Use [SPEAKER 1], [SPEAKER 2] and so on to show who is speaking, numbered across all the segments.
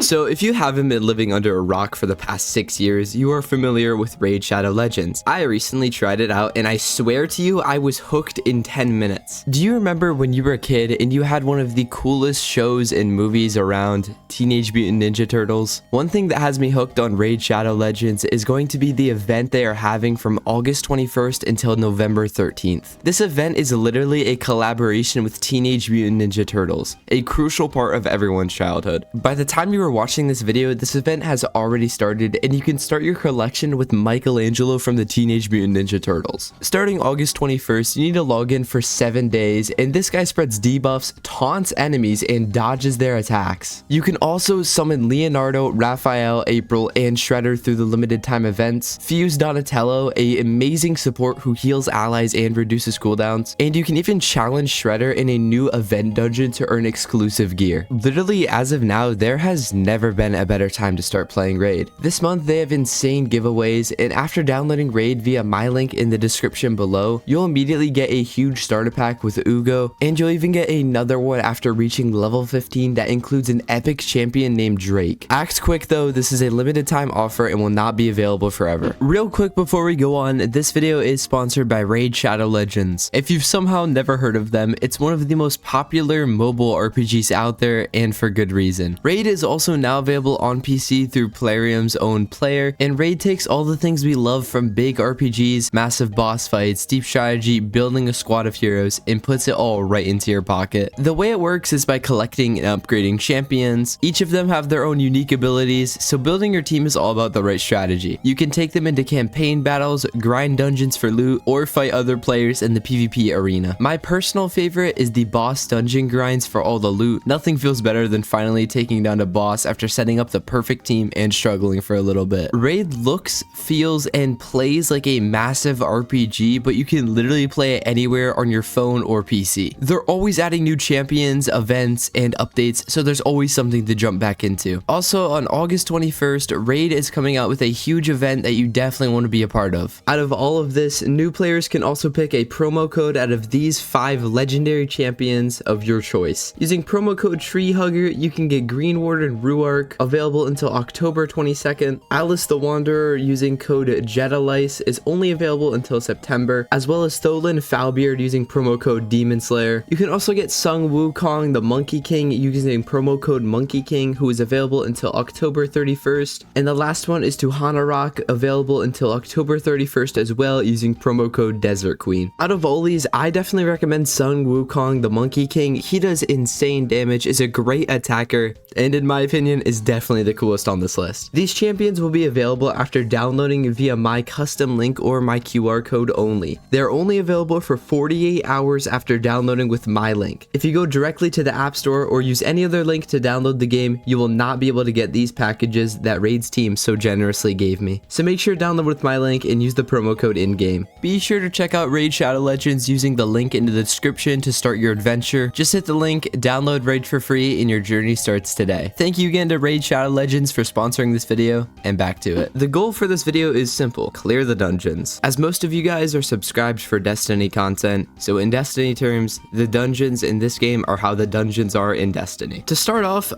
[SPEAKER 1] So if you haven't been living under a rock for the past 6 years, you are familiar with Raid Shadow Legends. I recently tried it out and I swear to you, I was hooked in 10 minutes. Do you remember when you were a kid and you had one of the coolest shows and movies around, Teenage Mutant Ninja Turtles? One thing that has me hooked on Raid Shadow Legends is going to be the event they are having from August 21st until November 13th. This event is literally a collaboration with Teenage Mutant Ninja Turtles, a crucial part of everyone's childhood. By the time you are watching this video, this event has already started and you can start your collection with Michelangelo from the Teenage Mutant Ninja Turtles. Starting August 21st, you need to log in for 7 days, and this guy spreads debuffs, taunts enemies, and dodges their attacks. You can also summon Leonardo, Raphael, April, and Shredder through the limited time events, fuse Donatello, a amazing support who heals allies and reduces cooldowns, and you can even challenge Shredder in a new event dungeon to earn exclusive gear. Literally, as of now, there has never been a better time to start playing Raid. This month, they have insane giveaways, and after downloading Raid via my link in the description below, you'll immediately get a huge starter pack with Uugo, and you'll even get another one after reaching level 15 that includes an epic champion named Drake. Act quick though, this is a limited time offer and will not be available forever. Real quick before we go on, this video is sponsored by Raid Shadow Legends. If you've somehow never heard of them, it's one of the most popular mobile RPGs out there, and for good reason. Raid is also now available on PC through Plarium's own player, and Raid takes all the things we love from big RPGs, massive boss fights, deep strategy, building a squad of heroes, and puts it all right into your pocket. The way it works is by collecting and upgrading champions. Each of them have their own unique abilities, so building your team is all about the right strategy. You can take them into campaign battles, grind dungeons for loot, or fight other players in the PvP arena. My personal favorite is the boss dungeon grinds for all the loot. Nothing feels better than finally taking down a boss after setting up the perfect team and struggling for a little bit. Raid looks, feels, and plays like a massive RPG, but you can literally play it anywhere on your phone or PC. They're always adding new champions, events, and updates, so there's always something to jump back into. Also, on August 21st, Raid is coming out with a huge event that you definitely want to be a part of. Out of all of this, new players can also pick a promo code out of these 5 legendary champions of your choice. Using promo code TreeHugger, you can get Green Warden Ruark, available until October 22nd. Alice the Wanderer using code Jedalice is only available until September, as well as Tholin Foulbeard using promo code Demon Slayer. You can also get Sung Wukong the Monkey King using promo code Monkey King, who is available until October 31st. And the last one is Tuhana Rock, available until October 31st as well, using promo code Desert Queen. Out of all these, I definitely recommend Sung Wukong the Monkey King. He does insane damage, is a great attacker, and in my opinion is definitely the coolest on this list. These champions will be available after downloading via my custom link or my QR code only. They're only available for 48 hours after downloading with my link. If you go directly to the App Store or use any other link to download the game, you will not be able to get these packages that Raid's team so generously gave me. So make sure to download with my link and use the promo code in-game. Be sure to check out Raid Shadow Legends using the link in the description to start your adventure. Just hit the link, download Raid for free, and your journey starts today. Thank you again to Raid Shadow Legends for sponsoring this video, and back to it. The goal for this video is simple: clear the dungeons. As most of you guys are subscribed for Destiny content, so in Destiny terms, the dungeons in this game are how the dungeons are in Destiny. To start off,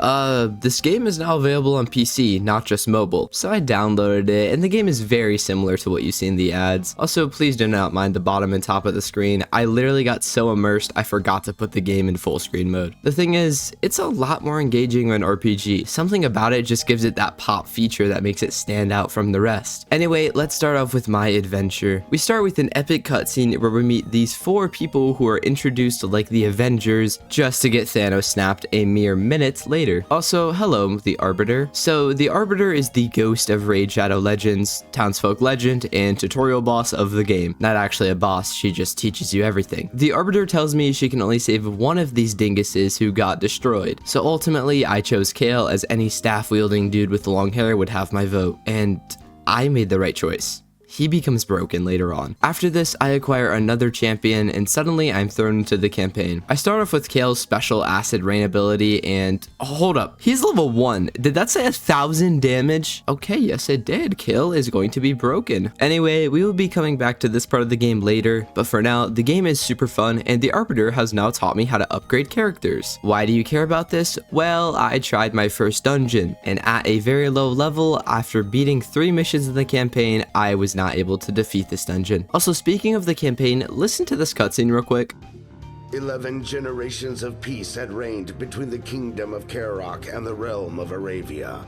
[SPEAKER 1] this game is now available on PC, not just mobile. So I downloaded it, and the game is very similar to what you see in the ads. Also, please do not mind the bottom and top of the screen. I literally got so immersed, I forgot to put the game in full screen mode. The thing is, it's a lot more engaging than RPG. Something about it just gives it that pop feature that makes it stand out from the rest. Anyway, let's start off with my adventure. We start with an epic cutscene where we meet these 4 people who are introduced like the Avengers, just to get Thanos snapped a mere minute later. Also, hello, the Arbiter. So, the Arbiter is the ghost of Raid Shadow Legends, townsfolk legend, and tutorial boss of the game. Not actually a boss, she just teaches you everything. The Arbiter tells me she can only save one of these dinguses who got destroyed. So ultimately, I chose Kale, as any staff-wielding dude with long hair would have my vote, and I made the right choice. he becomes broken later on. After this, I acquire another champion, and suddenly I'm thrown into the campaign. I start off with Kale's special acid rain ability, and hold up, he's level 1. Did that say 1,000 damage? Okay, yes it did. Kale is going to be broken. Anyway, we will be coming back to this part of the game later, but for now, the game is super fun, and the Arbiter has now taught me how to upgrade characters. Why do you care about this? Well, I tried my first dungeon, and at a very low level, after beating 3 missions in the campaign, I was not able to defeat this dungeon. Also, speaking of the campaign, listen to this cutscene real quick.
[SPEAKER 2] 11 generations of peace had reigned between the kingdom of Karok and the realm of Aravia.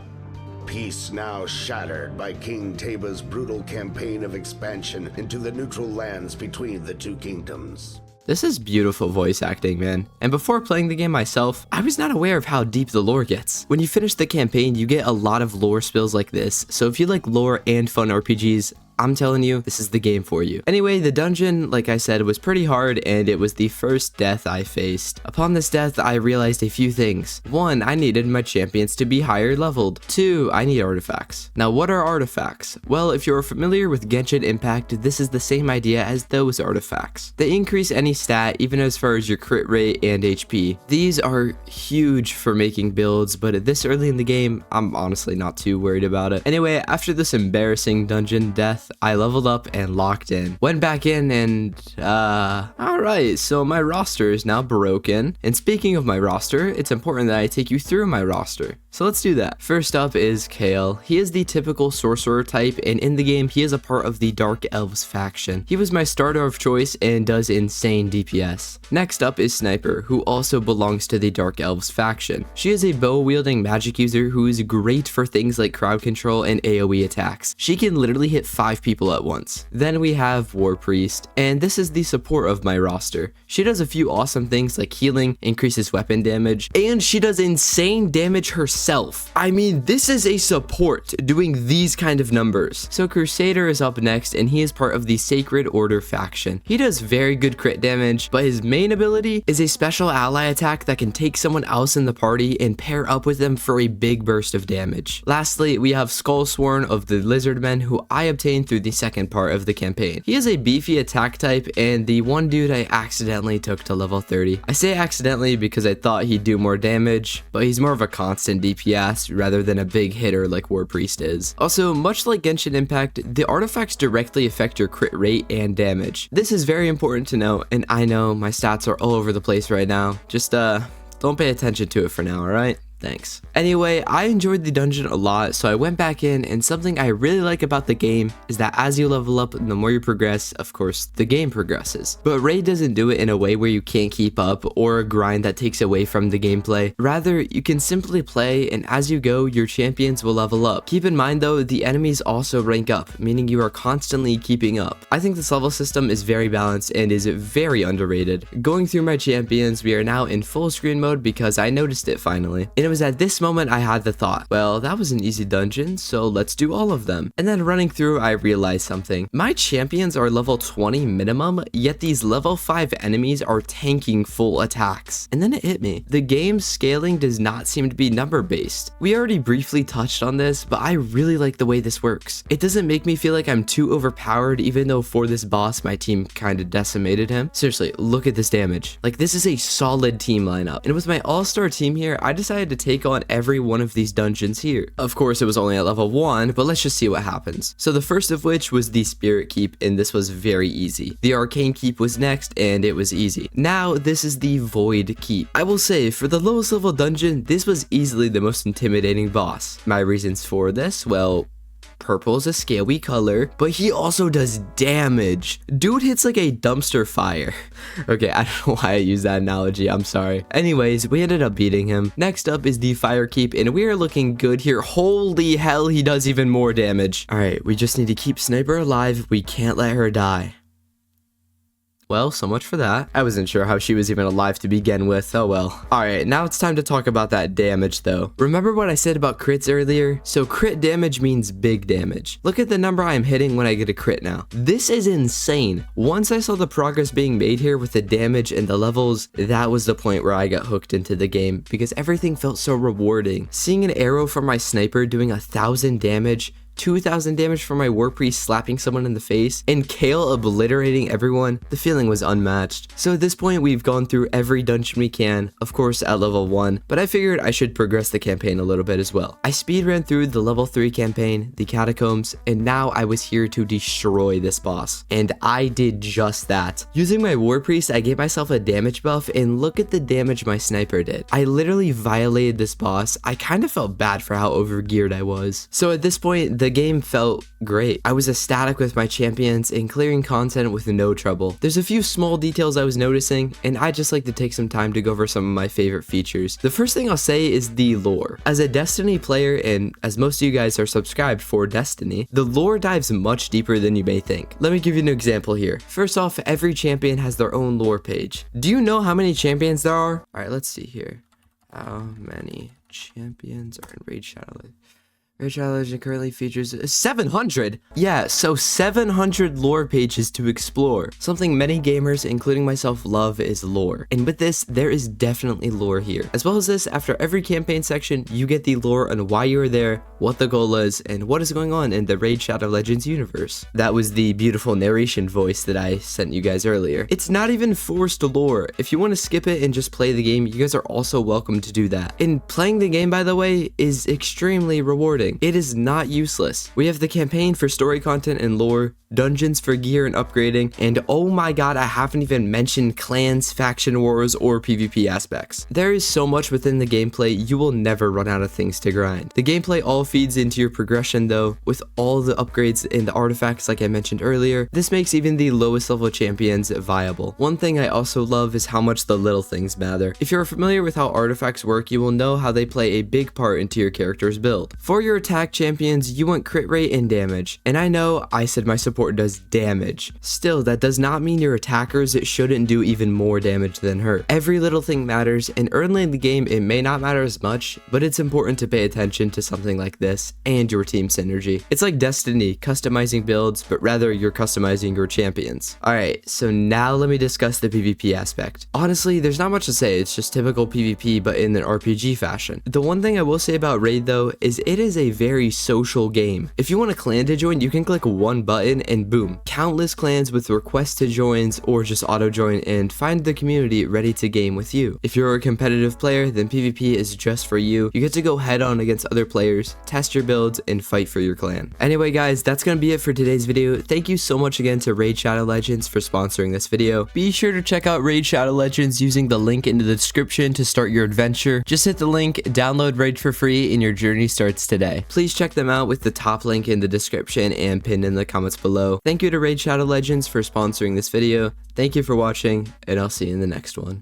[SPEAKER 2] Peace now shattered by King Teba's brutal campaign of expansion into the neutral lands between the two kingdoms.
[SPEAKER 1] This is beautiful voice acting, man. And before playing the game myself, I was not aware of how deep the lore gets. When you finish the campaign, you get a lot of lore spills like this, so if you like lore and fun RPGs, I'm telling you, this is the game for you. Anyway, the dungeon, like I said, was pretty hard, and it was the first death I faced. Upon this death, I realized a few things. 1, I needed my champions to be higher leveled. 2, I need artifacts. Now, what are artifacts? Well, if you're familiar with Genshin Impact, this is the same idea as those artifacts. They increase any stat, even as far as your crit rate and HP. These are huge for making builds, but this early in the game, I'm honestly not too worried about it. Anyway, after this embarrassing dungeon death, I leveled up and locked in. Went back in and, alright, so my roster is now broken. And speaking of my roster, it's important that I take you through my roster. So let's do that. First up is Kale. He is the typical sorcerer type, and in the game, he is a part of the Dark Elves faction. He was my starter of choice and does insane DPS. Next up is Sniper, who also belongs to the Dark Elves faction. She is a bow-wielding magic user who is great for things like crowd control and AoE attacks. She can literally hit 5 people at once. Then we have War Priest, and this is the support of my roster. She does a few awesome things like healing, increases weapon damage, and she does insane damage herself. I mean, this is a support doing these kind of numbers. So Crusader is up next, and he is part of the Sacred Order faction. He does very good crit damage, but his main ability is a special ally attack that can take someone else in the party and pair up with them for a big burst of damage. Lastly, we have Skullsworn of the Lizardmen, who I obtained through the second part of the campaign. He is a beefy attack type, and the one dude I accidentally took to level 30. I say accidentally because I thought he'd do more damage, but he's more of a constant DPS rather than a big hitter like War Priest is. Also, much like Genshin Impact, the artifacts directly affect your crit rate and damage. This is very important to note, and I know my stats are all over the place right now. Just don't pay attention to it for now, alright? Thanks. Anyway, I enjoyed the dungeon a lot, so I went back in, and something I really like about the game is that as you level up and the more you progress, of course, the game progresses. But Raid doesn't do it in a way where you can't keep up or a grind that takes away from the gameplay. Rather, you can simply play, and as you go, your champions will level up. Keep in mind though, the enemies also rank up, meaning you are constantly keeping up. I think this level system is very balanced and is very underrated. Going through my champions, we are now in full screen mode because I noticed it finally. And it was at this moment I had the thought, well, that was an easy dungeon, so let's do all of them. And then running through, I realized something. My champions are level 20 minimum, yet these level 5 enemies are tanking full attacks. And then it hit me. The game's scaling does not seem to be number based. We already briefly touched on this, but I really like the way this works. It doesn't make me feel like I'm too overpowered, even though for this boss, my team kind of decimated him. Seriously, look at this damage. Like, this is a solid team lineup. And with my all-star team here, I decided to take on every one of these dungeons here. Of course, it was only at level 1, but let's just see what happens. So the first of which was the Spirit Keep, and this was very easy. The Arcane Keep was next, and it was easy. Now, this is the Void Keep. I will say, for the lowest level dungeon, this was easily the most intimidating boss. My reasons for this, well, purple is a scaly color, but he also does damage. Dude hits like a dumpster fire. Okay, I don't know why I use that analogy, I'm sorry. Anyways, we ended up beating him. Next up is the Fire Keep, and we are looking good here. Holy hell, he does even more damage. Alright, we just need to keep Sniper alive. We can't let her die. Well, so much for that. I wasn't sure how she was even alive to begin with. Oh well. Alright, now it's time to talk about that damage though. Remember what I said about crits earlier? So crit damage means big damage. Look at the number I'm hitting when I get a crit now. This is insane. Once I saw the progress being made here with the damage and the levels, that was the point where I got hooked into the game because everything felt so rewarding. Seeing an arrow from my sniper doing 1,000 damage 2,000 damage from my War Priest slapping someone in the face, and Kale obliterating everyone, the feeling was unmatched. So at this point, we've gone through every dungeon we can, of course at level 1, but I figured I should progress the campaign a little bit as well. I speedran through the level 3 campaign, the catacombs, and now I was here to destroy this boss. And I did just that. Using my War Priest, I gave myself a damage buff, and look at the damage my sniper did. I literally violated this boss. I kind of felt bad for how overgeared I was. So at this point, the game felt great. I was ecstatic with my champions and clearing content with no trouble. There's a few small details I was noticing, and I'd just like to take some time to go over some of my favorite features. The first thing I'll say is the lore. As a Destiny player, and as most of you guys are subscribed for Destiny, the lore dives much deeper than you may think. Let me give you an example here. First off, every champion has their own lore page. Do you know how many champions there are? Alright, let's see here. How many champions are in Raid Shadow? Raid Shadow Legend currently features 700! Yeah, so 700 lore pages to explore. Something many gamers, including myself, love is lore. And with this, there is definitely lore here. As well as this, after every campaign section, you get the lore on why you are there, what the goal is, and what is going on in the Raid Shadow Legends universe. That was the beautiful narration voice that I sent you guys earlier. It's not even forced lore. If you want to skip it and just play the game, you guys are also welcome to do that. And playing the game, by the way, is extremely rewarding. It is not useless. We have the campaign for story content and lore, dungeons for gear and upgrading, and oh my god, I haven't even mentioned clans, faction wars, or PvP aspects. There is so much within the gameplay, you will never run out of things to grind. The gameplay all feeds into your progression though, with all the upgrades and the artifacts like I mentioned earlier. This makes even the lowest level champions viable. One thing I also love is how much the little things matter. If you're familiar with how artifacts work, you will know how they play a big part into your character's build. For your attack champions, you want crit rate and damage, and I know I said my support does damage. Still, that does not mean your attackers shouldn't do even more damage than her. Every little thing matters, and early in the game it may not matter as much, but it's important to pay attention to something like this and your team synergy. It's like Destiny, customizing builds, but rather you're customizing your champions. Alright, so now let me discuss the PvP aspect. Honestly, there's not much to say, it's just typical PvP but in an RPG fashion. The one thing I will say about Raid though is it is a very social game. If you want a clan to join, you can click one button and boom, countless clans with requests to joins or just auto join and find the community ready to game with you. If you're a competitive player, then PvP is just for you. You get to go head on against other players, test your builds, and fight for your clan. Anyway guys, that's gonna be it for today's video. Thank you so much again to Raid Shadow Legends for sponsoring this video. Be sure to check out Raid Shadow Legends using the link in the description to start your adventure. Just hit the link, download Raid for free, and your journey starts today. Please check them out with the top link in the description and pinned in the comments below. Thank you to Raid Shadow Legends for sponsoring this video. Thank you for watching, and I'll see you in the next one.